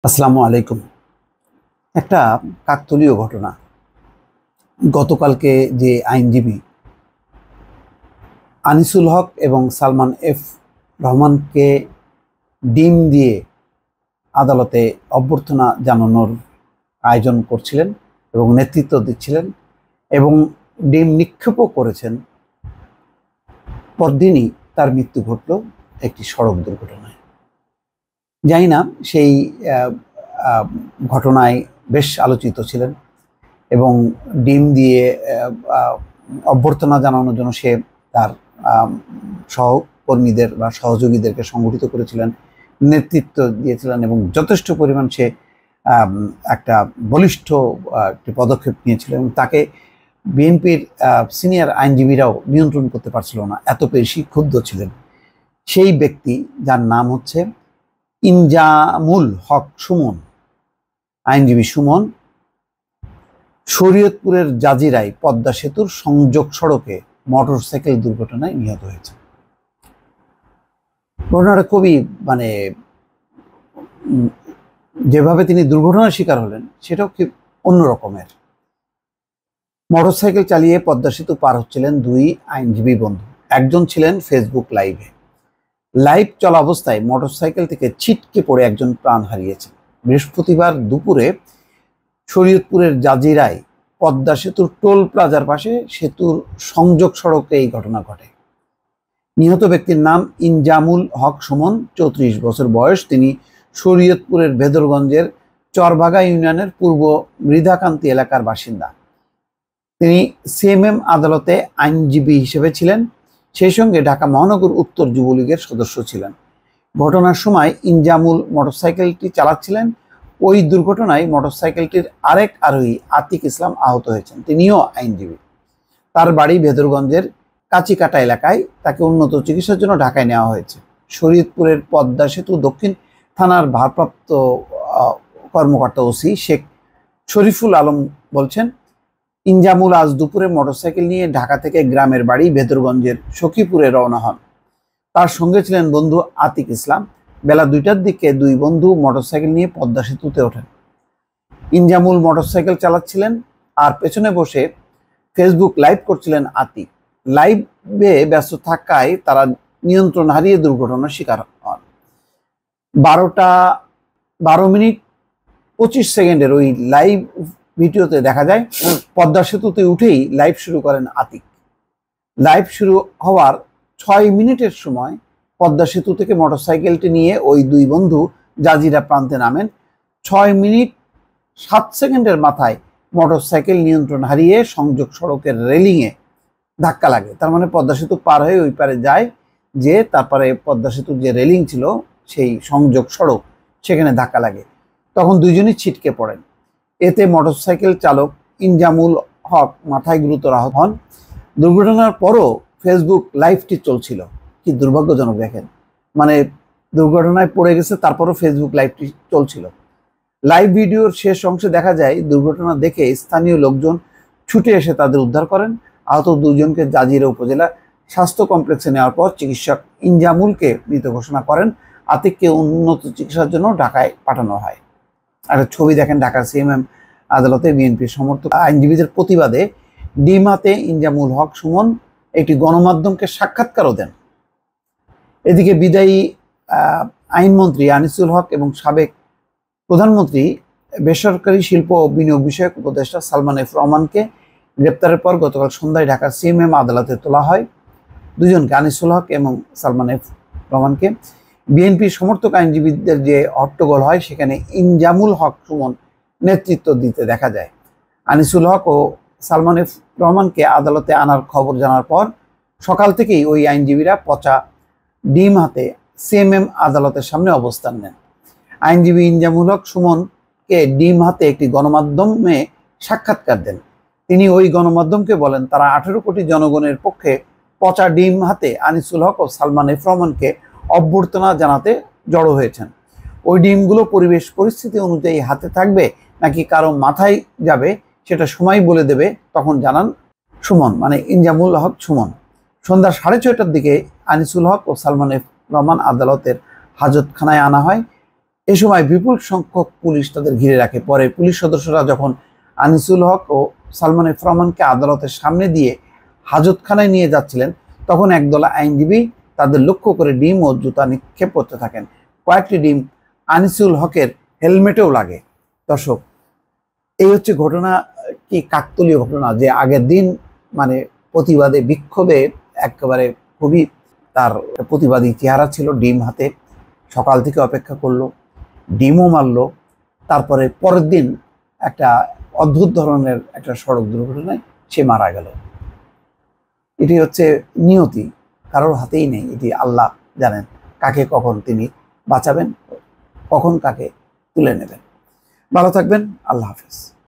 আসসালামু আলাইকুম। একটা কাকতালীয় ঘটনা। গতকালকে যে আইনজীবী আনিসুল হক এবং সালমান এফ রহমানকে ডিম দিয়ে আদালতে অভ্যর্থনা জানানোর আয়োজন করছিলেন এবং নেতৃত্ব দিচ্ছিলেন এবং ডিম নিক্ষেপও করেছেন, পরদিনই তার মৃত্যু ঘটল একটি সড়ক দুর্ঘটনায়। জানি না সেই ঘটনায় বেশ আলোচিত ছিলেন এবং ডিম দিয়ে অভ্যর্থনা জানানোর জন্য সে তার সহকর্মীদের বা সহযোগীদেরকে সংগঠিত করেছিলেন, নেতৃত্ব দিয়েছিলেন এবং যথেষ্ট পরিমাণ সে একটা বলিষ্ঠ একটি পদক্ষেপ নিয়েছিল এবং তাকে বিএনপির সিনিয়র আইনজীবীরাও নিয়ন্ত্রণ করতে পারছিল না, এত বেশি ক্ষুব্ধ ছিলেন। সেই ব্যক্তি যার নাম হচ্ছে ইনজামুল হক সুমন, আইনজীবী সুমন, শরীয়তপুরের জাজিরায় পদ্মা সেতুর সংযোগ সড়কে মোটরসাইকেল দুর্ঘটনায় নিহত হয়েছে। ঘটনাটা খুবই যেভাবে তিনি দুর্ঘটনার শিকার হলেন সেটাও কি অন্য রকমের। মোটরসাইকেল চালিয়ে পদ্মা সেতু পার হচ্ছিলেন দুই আইনজীবী বন্ধু। একজন ছিলেন ফেসবুক লাইভ চলা অবস্থায় মোটরসাইকেল থেকে ছিটকে পড়ে একজন প্রাণ হারিয়েছেন। বৃহস্পতিবার দুপুরে শরীয়তপুরের জাজিরায় পদ্মা সেতুর টোল প্লাজার পাশে সেতুর সংযোগ সড়কে এই ঘটনা ঘটে। নিহত ব্যক্তির নাম ইনজামুল হক সুমন, 34 বছর বয়স। তিনি শরীয়তপুরের ভেদরগঞ্জের চরভাগা ইউনিয়নের পূর্ব মৃধাকান্তি এলাকার বাসিন্দা। তিনি সিএমএম আদালতে আইনজীবী হিসেবে ছিলেন, সেই সঙ্গে ঢাকা মহানগর উত্তর যুবলীগের সদস্য ছিলেন। ঘটনার সময় ইনজামুল মোটরসাইকেলটি চালাচ্ছিলেন। ওই দুর্ঘটনায় মোটরসাইকেলটির আরেক আরোহী আতিক ইসলাম আহত হয়েছেন, তিনিও আইনজীবী। তার বাড়ি ভেদরগঞ্জের কাচিকাটা এলাকায়। তাকে উন্নত চিকিৎসার জন্য ঢাকায় নেওয়া হয়েছে। শরীয়তপুরের পদ্মা সেতু দক্ষিণ থানার ভারপ্রাপ্ত কর্মকর্তা ওসি শেখ শরীফুল আলম বলছেন, ইনজামুল আজ দুপুরে মোটরসাইকেল নিয়ে ঢাকা থেকে গ্রামের বাড়ি ভেদরগঞ্জের সখীপুরে রওনা হন। তার সঙ্গে ছিলেন বন্ধু আতিক ইসলাম। বেলা 2টার দিকে দুই বন্ধু মোটরসাইকেল নিয়ে পদ্মা সেতুতে ওঠেন। ইনজামুল মোটরসাইকেল চালাচ্ছিলেন আর পেছনে বসে ফেসবুক লাইভ করছিলেন আতিক। লাইভে ব্যস্ত থাকায় তারা নিয়ন্ত্রণ হারিয়ে দুর্ঘটনার শিকার হন। 12:12:25 ওই লাইভ ভিডিওতে দেখা যায় পদ্মা সেতুতে উঠেই লাইভ শুরু করেন আতিক। লাইভ শুরু হওয়ার 6 মিনিটের সময় পদ্মা সেতু থেকে মোটরসাইকেলটি নিয়ে ওই দুই বন্ধু জাজিরা প্রান্তে নামেন। 6 মিনিট 7 সেকেন্ডের মাথায় মোটরসাইকেল নিয়ন্ত্রণ হারিয়ে সংযোগ সড়কের রেলিংয়ে ধাক্কা লাগে। তার মানে পদ্মা সেতু পার হয়ে ওই পারে যায়, যে তারপরে পদ্মা সেতুর যে রেলিং ছিল সেই সংযোগ সড়ক, সেখানে ধাক্কা লাগে। তখন দুইজনই ছিটকে পড়েন। এতে মোটরসাইকেল চালক ইনজামুল হক মাথায় গুরুতর আহত হন। দুর্ঘটনার পরও ফেসবুক লাইভটি চলছিল। কি দুর্ভাগ্যজনক দেখেন, দুর্ঘটনায় পড়ে গেছে, তারপরও ফেসবুক লাইভটি চলছিল। লাইভ ভিডিওর শেষ অংশে দেখা যায় দুর্ঘটনা দেখে স্থানীয় লোকজন ছুটে এসে তাদের উদ্ধার করেন। আহত দুজনকে জাজিরা উপজেলা স্বাস্থ্য কমপ্লেক্সে নেওয়ার পর চিকিৎসক ইনজামুলকে মৃত ঘোষণা করেন। আতিককে উন্নত চিকিৎসার জন্য ঢাকায় পাঠানো হয়। একটা ছবি দেখেন, ঢাকার সিএমএম আদালতে বিএনপির সমর্থক আইনজীবীদের প্রতিবাদে ডিম হাতে ইনজামুল হক সুমন একটি গণমাধ্যমকে সাক্ষাৎকারও দেন। এদিকে বিদায়ী আইনমন্ত্রী আনিসুল হক এবং সাবেক প্রধানমন্ত্রী বেসরকারি শিল্প ও বিনিয়োগ বিষয়ক উপদেষ্টা সালমান এফ রহমানকে গ্রেপ্তারের পর গতকাল সন্ধ্যায় ঢাকার সিএমএম আদালতে তোলা হয়। দুজনকে, আনিসুল হক এবং সালমান এফ রহমানকে। বিএনপির সমর্থক আইনজীবীদের যে হট্টগোল হয় সেখানে ইনজামুল হক সুমন নেতৃত্ব দিতে দেখা যায়। আনিসুল হক ও সালমান এফ রহমানকে আদালতে আনার খবর জানার পর সকাল থেকেই ওই আইনজীবীরা পচা ডিম হাতে সিএমএম আদালতের সামনে অবস্থান নেন। আইনজীবী ইনজামুল হক সুমনকে ডিম হাতে একটি গণমাধ্যমে সাক্ষাৎকার দেন। তিনি ওই গণমাধ্যমকে বলেন, তারা 18 কোটি জনগণের পক্ষে পচা ডিম হাতে আনিসুল হক ও সালমান এফ রহমানকে অভ্যর্থনা জানাতে জড়ো হয়েছেন। ওই ডিমগুলো পরিবেশ পরিস্থিতি অনুযায়ী হাতে থাকবে নাকি কারো মাথায় যাবে সেটা সময় বলে দেবে, তখন জানান সুমন, ইনজামুল হক সুমন। সন্ধ্যা 6:30টার দিকে আনিসুল হক ও সালমান এফ রহমান আদালতের হাজতখানায় আনা হয়। এ সময় বিপুল সংখ্যক পুলিশ তাদের ঘিরে রাখে। পরে পুলিশ সদস্যরা যখন আনিসুল হক ও সালমান এফ রহমানকে আদালতের সামনে দিয়ে হাজতখানায় নিয়ে যাচ্ছিলেন, তখন একদল আইনজীবী তাদের লক্ষ্য করে ডিম ও জুতা নিক্ষেপ করতে থাকেন। কয়েকটি ডিম আনিসুল হকের হেলমেটেও লাগে। দর্শক, এই হচ্ছে ঘটনা। কি কাকতালীয় ঘটনা যে আগের দিন মানে প্রতিবাদে বিক্ষোভে একেবারে খুবই তার প্রতিবাদী চেহারা ছিল, ডিম হাতে সকাল থেকে অপেক্ষা করলো, ডিমও মারলো। তারপরে পরের দিন একটা অদ্ভুত ধরনের একটা সড়ক দুর্ঘটনায় সে মারা গেল। এটি হচ্ছে নিয়তি, কারোর হাতেই নেই। এটি আল্লাহ জানেন কাকে কখন তিনি বাঁচাবেন, কখন কাকে তুলে নেবেন। ভালো থাকবেন। আল্লাহ হাফেজ।